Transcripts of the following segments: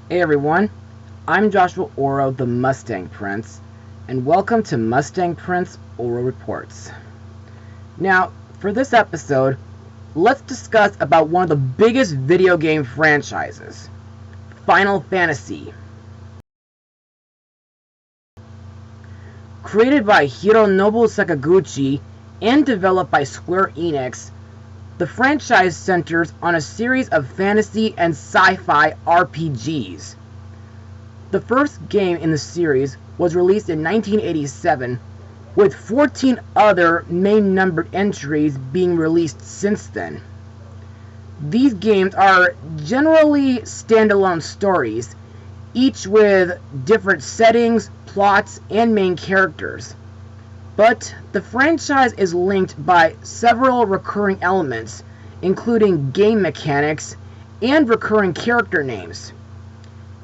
Hey everyone, I'm Joshua Orro, the Mustang Prince, and welcome to Mustang Prince Orro Reports. Now, for this episode, let's discuss about one of the biggest video game franchises, Final Fantasy. Created by Hironobu Sakaguchi and developed by Square Enix, the franchise centers on a series of fantasy and sci-fi RPGs. The first game in the series was released in 1987, with 14 other main numbered entries being released since then. These games are generally standalone stories, each with different settings, plots, and main characters. But the franchise is linked by several recurring elements, including game mechanics and recurring character names.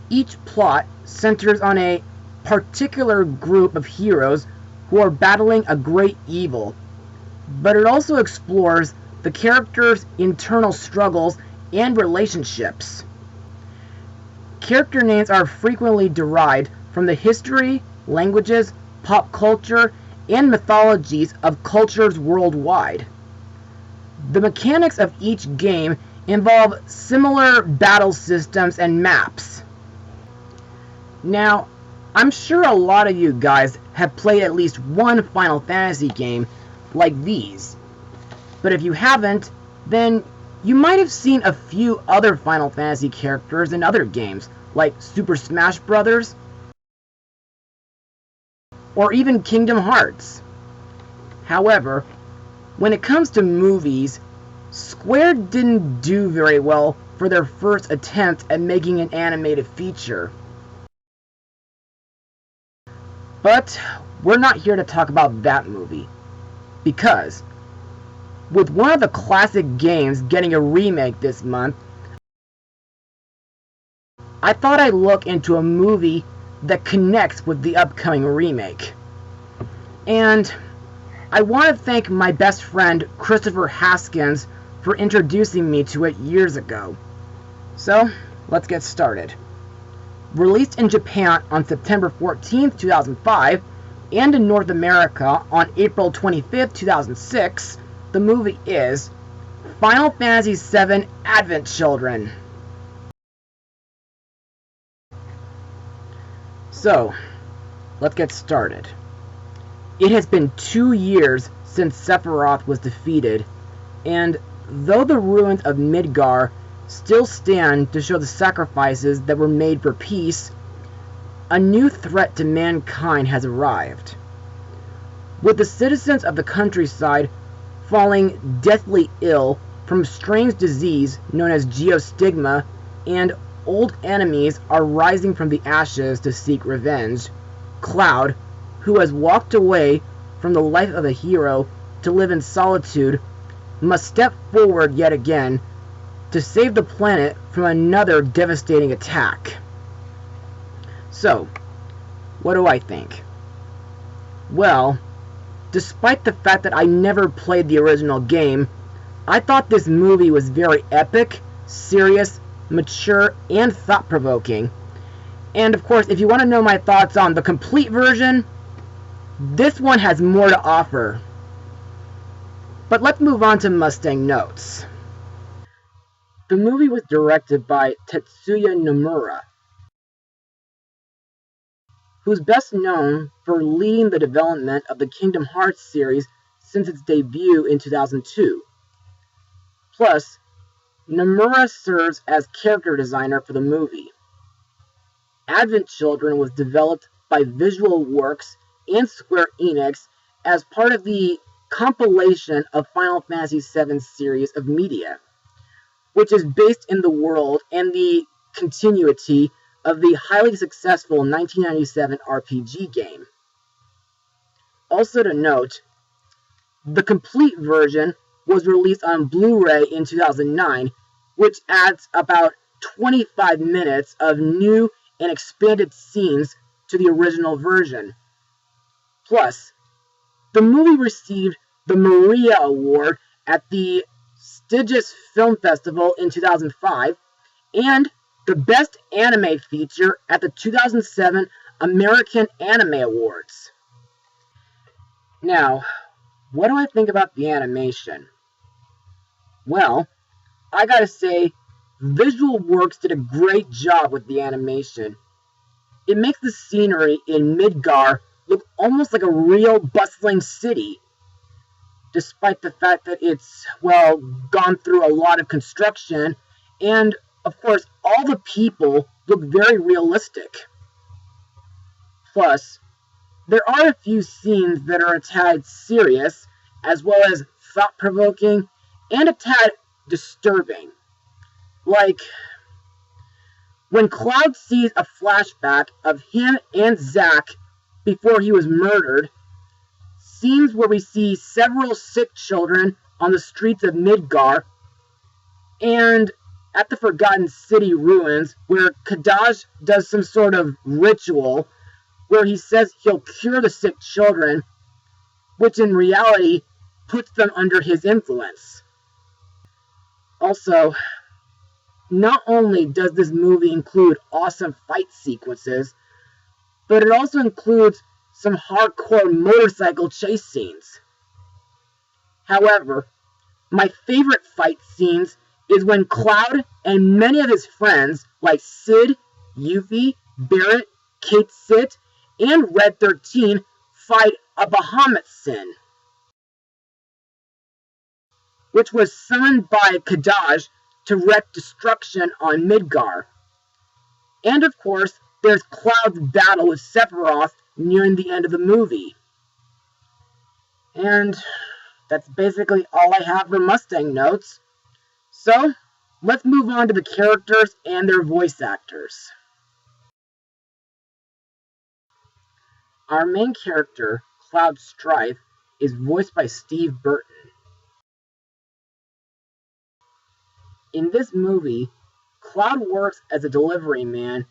Each plot centers on a particular group of heroes who are battling a great evil, but it also explores the characters' internal struggles and relationships. Character names are frequently derived from the history, languages, pop culture, and mythologies of cultures worldwide. The mechanics of each game involve similar battle systems and maps. Now, I'm sure a lot of you guys have played at least one Final Fantasy game like these. But if you haven't, then you might have seen a few other Final Fantasy characters in other games, like Super Smash Bros. Or even Kingdom Hearts. However, when it comes to movies, Square didn't do very well for their first attempt at making an animated feature. But we're not here to talk about that movie, because with one of the classic games getting a remake this month, I thought I'd look into a movie that connects with the upcoming remake. And I want to thank my best friend Christopher Haskins for introducing me to it years ago. So, let's get started. Released in Japan on September 14, 2005, and in North America on April 25, 2006, the movie is Final Fantasy VII Advent Children. So, let's get started. It has been 2 years since Sephiroth was defeated, and though the ruins of Midgar still stand to show the sacrifices that were made for peace, a new threat to mankind has arrived. With the citizens of the countryside falling deathly ill from a strange disease known as geostigma, and old enemies are rising from the ashes to seek revenge, Cloud, who has walked away from the life of a hero to live in solitude, must step forward yet again to save the planet from another devastating attack. So, what do I think? Well, despite the fact that I never played the original game, I thought this movie was very epic, serious, mature, and thought-provoking. And of course, if you want to know my thoughts on the complete version, this one has more to offer. But let's move on to Mustang notes. The movie was directed by Tetsuya Nomura, who's best known for leading the development of the Kingdom Hearts series since its debut in 2002. Plus, Nomura serves as character designer for the movie. Advent Children was developed by Visual Works and Square Enix as part of the compilation of Final Fantasy VII series of media, which is based in the world and the continuity of the highly successful 1997 RPG game. Also to note, the complete version was released on Blu-ray in 2009, which adds about 25 minutes of new and expanded scenes to the original version. Plus, the movie received the Maria Award at the Stiges Film Festival in 2005, and the Best Anime Feature at the 2007 American Anime Awards. Now, what do I think about the animation? Well, I gotta say, Visual Works did a great job with the animation. It makes the scenery in Midgar look almost like a real bustling city, despite the fact that it's, well, gone through a lot of construction, and, of course, all the people look very realistic. Plus, there are a few scenes that are a tad serious, as well as thought-provoking, and a tad disturbing. Like, when Cloud sees a flashback of him and Zack before he was murdered, scenes where we see several sick children on the streets of Midgar, and at the Forgotten City ruins, where Kadaj does some sort of ritual where he says he'll cure the sick children, which in reality puts them under his influence. Also, not only does this movie include awesome fight sequences, but it also includes some hardcore motorcycle chase scenes. However, my favorite fight scenes is when Cloud and many of his friends, like Sid, Yuffie, Barrett, Kate Sit, and Red 13, fight a Bahamut Sin, which was summoned by Kadaj to wreak destruction on Midgar. And of course, there's Cloud's battle with Sephiroth nearing the end of the movie. And that's basically all I have for Mustang notes. So, let's move on to the characters and their voice actors. Our main character, Cloud Strife, is voiced by Steve Burton. In this movie, Cloud works as a delivery man,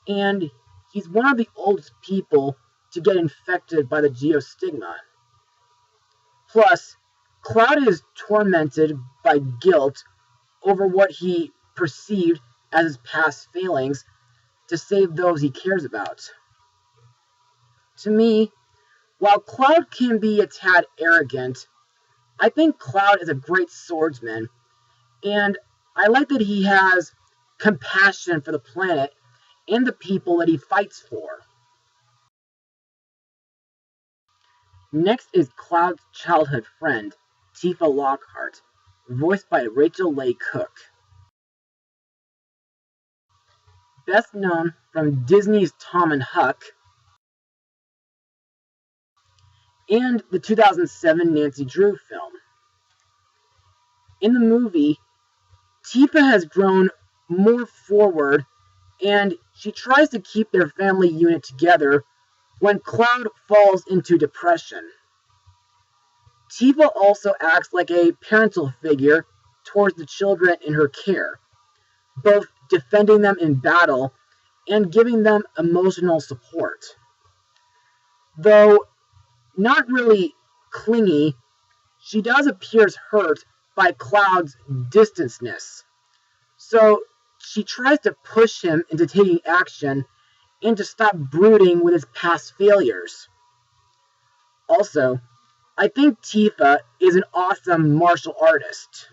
and he's one of the oldest people to get infected by the geostigma. Plus, Cloud is tormented by guilt over what he perceived as his past failings to save those he cares about. To me, while Cloud can be a tad arrogant, I think Cloud is a great swordsman, and I like that he has compassion for the planet and the people that he fights for. Next is Cloud's childhood friend, Tifa Lockhart, voiced by Rachel Leigh Cook. Best known from Disney's Tom and Huck and the 2007 Nancy Drew film. In the movie, Tifa has grown more forward, and she tries to keep their family unit together when Cloud falls into depression. Tifa also acts like a parental figure towards the children in her care, both defending them in battle and giving them emotional support. Though not really clingy, she does appear hurt by Cloud's distanceness. So she tries to push him into taking action and to stop brooding with his past failures. Also, I think Tifa is an awesome martial artist.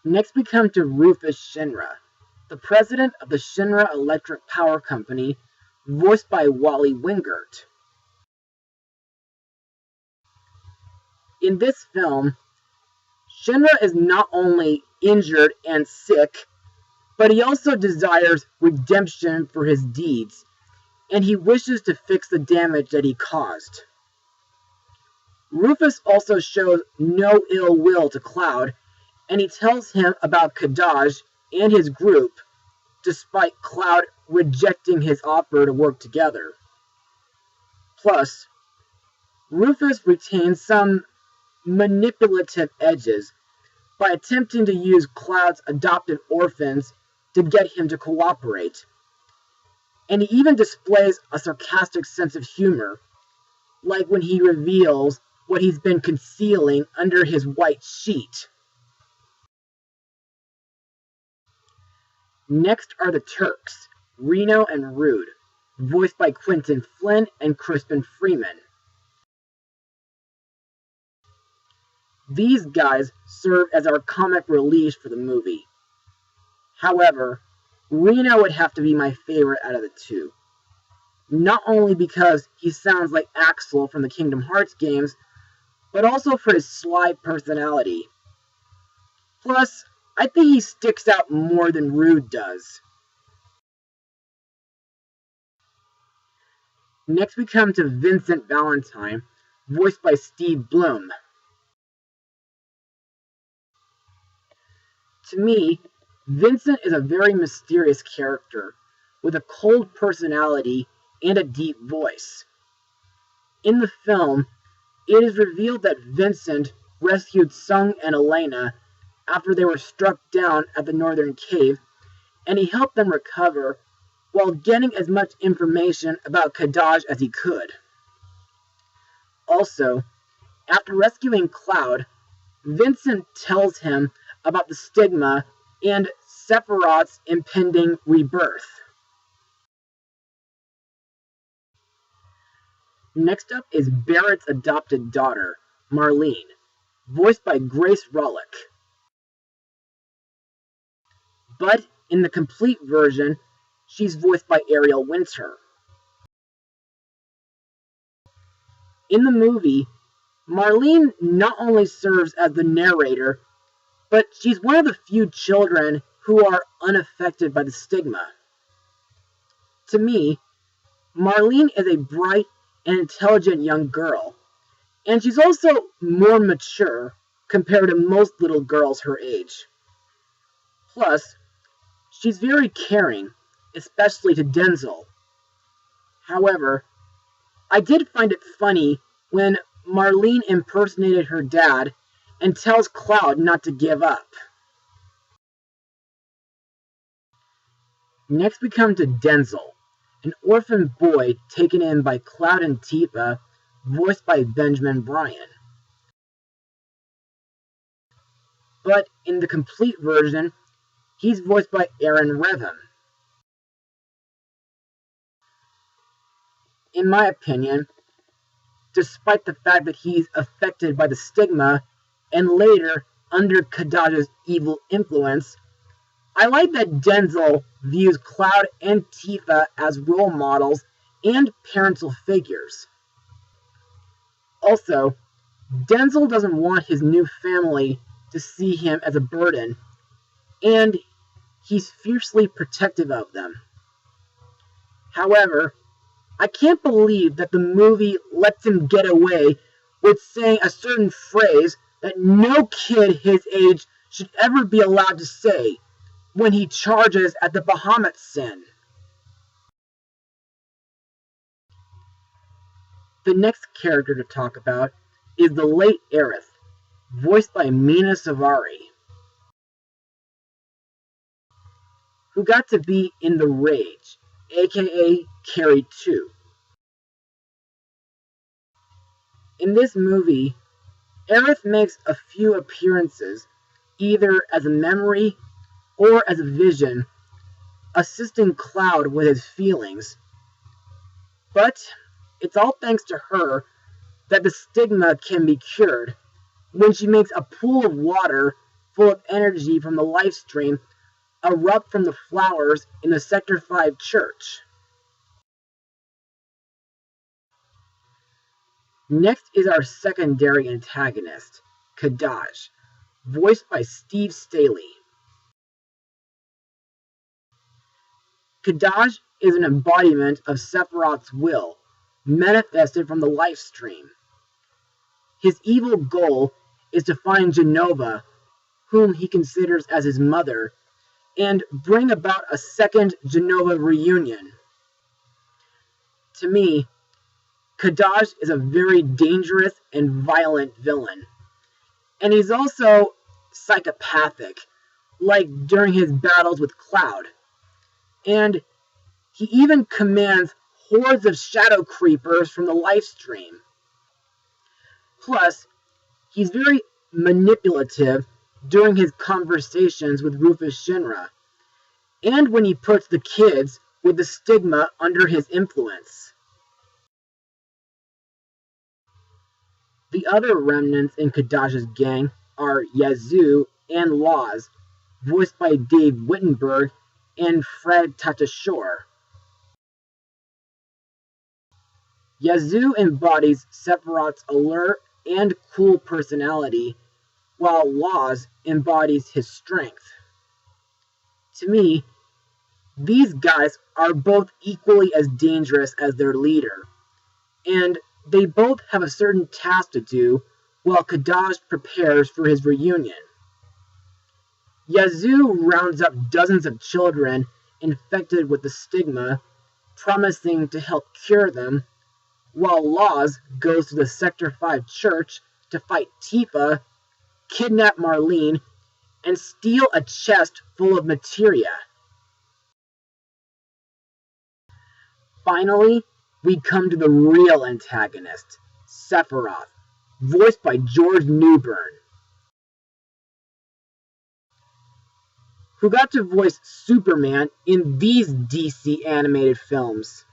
Next we come to Rufus Shinra, the president of the Shinra Electric Power Company, voiced by Wally Wingert. In this film, Shinra is not only injured and sick, but he also desires redemption for his deeds, and he wishes to fix the damage that he caused. Rufus also shows no ill will to Cloud, and he tells him about Kadaj and his group, despite Cloud rejecting his offer to work together. Plus, Rufus retains some manipulative edges by attempting to use Cloud's adopted orphans to get him to cooperate. And he even displays a sarcastic sense of humor, like when he reveals what he's been concealing under his white sheet. Next are the Turks, Reno and Rude, voiced by Quinton Flynn and Crispin Freeman. These guys serve as our comic reliefs for the movie. However, Reno would have to be my favorite out of the two. Not only because he sounds like Axel from the Kingdom Hearts games, but also for his sly personality. Plus, I think he sticks out more than Rude does. Next we come to Vincent Valentine, voiced by Steve Blum. To me, Vincent is a very mysterious character, with a cold personality and a deep voice. In the film, it is revealed that Vincent rescued Sung and Elena after they were struck down at the Northern Cave, and he helped them recover while getting as much information about Kadaj as he could. Also, after rescuing Cloud, Vincent tells him about the stigma and Sephiroth's impending rebirth. Next up is Barrett's adopted daughter, Marlene, voiced by Grace Rollick. But in the complete version, she's voiced by Ariel Winter. In the movie, Marlene not only serves as the narrator, but she's one of the few children who are unaffected by the stigma. To me, Marlene is a bright and intelligent young girl, and she's also more mature compared to most little girls her age. Plus, she's very caring, especially to Denzel. However, I did find it funny when Marlene impersonated her dad and tells Cloud not to give up. Next we come to Denzel, an orphan boy taken in by Cloud and Tifa, voiced by Benjamin Bryan. But in the complete version, he's voiced by Aaron Revin. In my opinion, despite the fact that he's affected by the stigma and later under Kadaj's evil influence, I like that Denzel views Cloud and Tifa as role models and parental figures. Also, Denzel doesn't want his new family to see him as a burden, and he's fiercely protective of them. However, I can't believe that the movie lets him get away with saying a certain phrase that no kid his age should ever be allowed to say when he charges at the Bahamut Sin. The next character to talk about is the late Aerith, voiced by Mina Savari, who got to be in The Rage, aka Carrie 2. In this movie, Aerith makes a few appearances, either as a memory or as a vision, assisting Cloud with his feelings. But it's all thanks to her that the stigma can be cured when she makes a pool of water full of energy from the life stream erupt from the flowers in the Sector 5 church. Next is our secondary antagonist, Kadaj, voiced by Steve Staley. Kadaj is an embodiment of Sephiroth's will, manifested from the life stream. His evil goal is to find Jenova, whom he considers as his mother, and bring about a second Jenova reunion. To me, Kadaj is a very dangerous and violent villain, and he's also psychopathic, like during his battles with Cloud, and he even commands hordes of shadow creepers from the life stream. Plus, he's very manipulative during his conversations with Rufus Shinra, and when he puts the kids with the stigma under his influence. The other remnants in Kadaj's gang are Yazoo and Laws, voiced by Dave Wittenberg and Fred Tatasciore. Yazoo embodies Sephiroth's alert and cool personality, while Laws embodies his strength. To me, these guys are both equally as dangerous as their leader, and they both have a certain task to do while Kadaj prepares for his reunion. Yazoo rounds up dozens of children infected with the stigma, promising to help cure them, while Laws goes to the Sector 5 church to fight Tifa, kidnap Marlene, and steal a chest full of materia. Finally, we come to the real antagonist, Sephiroth, voiced by George Newbern, who got to voice Superman in these DC animated films.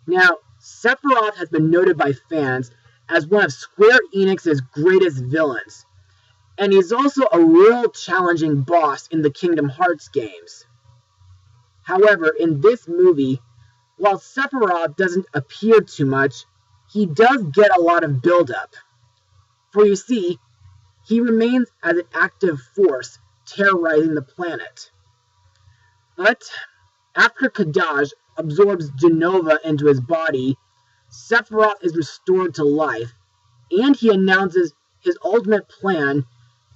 Now, Sephiroth has been noted by fans as one of Square Enix's greatest villains, and he's also a real challenging boss in the Kingdom Hearts games. However, in this movie, while Sephiroth doesn't appear too much, he does get a lot of build-up. For you see, he remains as an active force terrorizing the planet. But after Kadaj absorbs Jenova into his body, Sephiroth is restored to life, and he announces his ultimate plan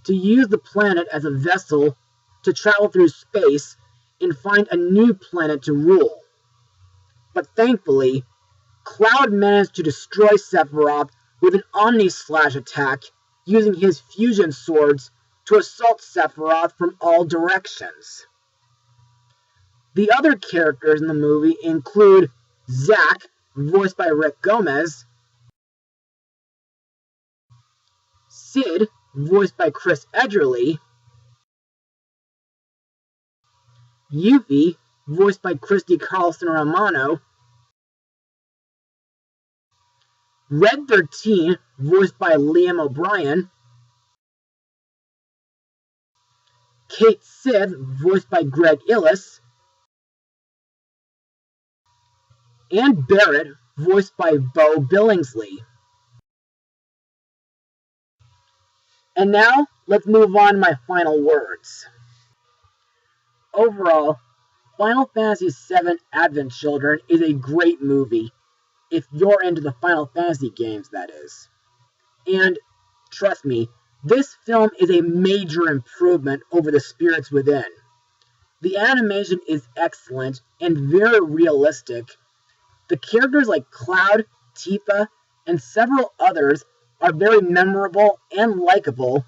to use the planet as a vessel to travel through space and find a new planet to rule. But thankfully, Cloud managed to destroy Sephiroth with an Omni-Slash attack using his fusion swords to assault Sephiroth from all directions. The other characters in the movie include Zack, voiced by Rick Gomez, Sid, voiced by Chris Edgerly, Yuffie, voiced by Christy Carlson Romano, Red 13, voiced by Liam O'Brien, Kate Sith, voiced by Greg Illis, and Barrett, voiced by Bo Billingsley. And now, let's move on to my final words. Overall, Final Fantasy VII Advent Children is a great movie, if you're into the Final Fantasy games, that is. And, trust me, this film is a major improvement over the Spirits Within. The animation is excellent and very realistic. The characters like Cloud, Tifa, and several others are very memorable and likable.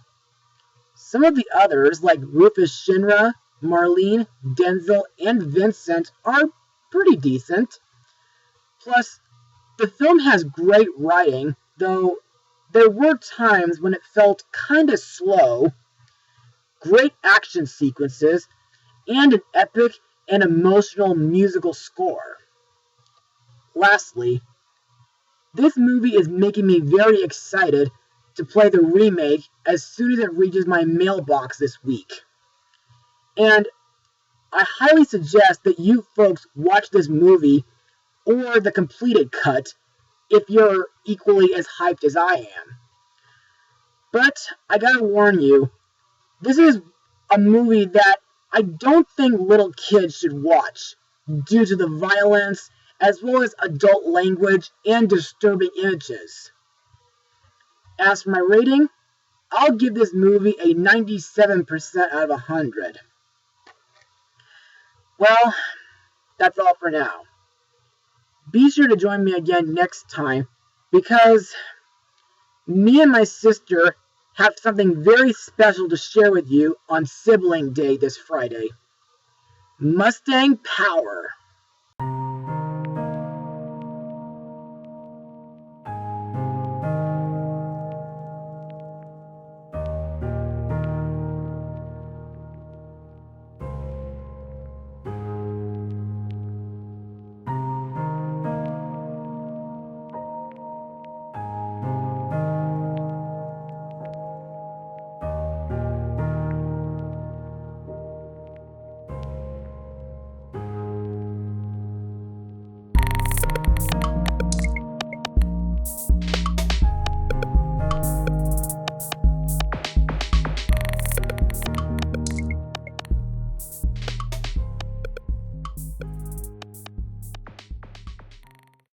Some of the others, like Rufus Shinra, Marlene, Denzel, and Vincent, are pretty decent. Plus, the film has great writing, though there were times when it felt kinda slow, great action sequences, and an epic and emotional musical score. Lastly, this movie is making me very excited to play the remake as soon as it reaches my mailbox this week. And I highly suggest that you folks watch this movie or the completed cut if you're equally as hyped as I am. But I gotta warn you, this is a movie that I don't think little kids should watch due to the violence as well as adult language and disturbing images. As for my rating, I'll give this movie a 97% out of 100. Well, that's all for now. Be sure to join me again next time, because me and my sister have something very special to share with you on Sibling Day this Friday. Mustang Power!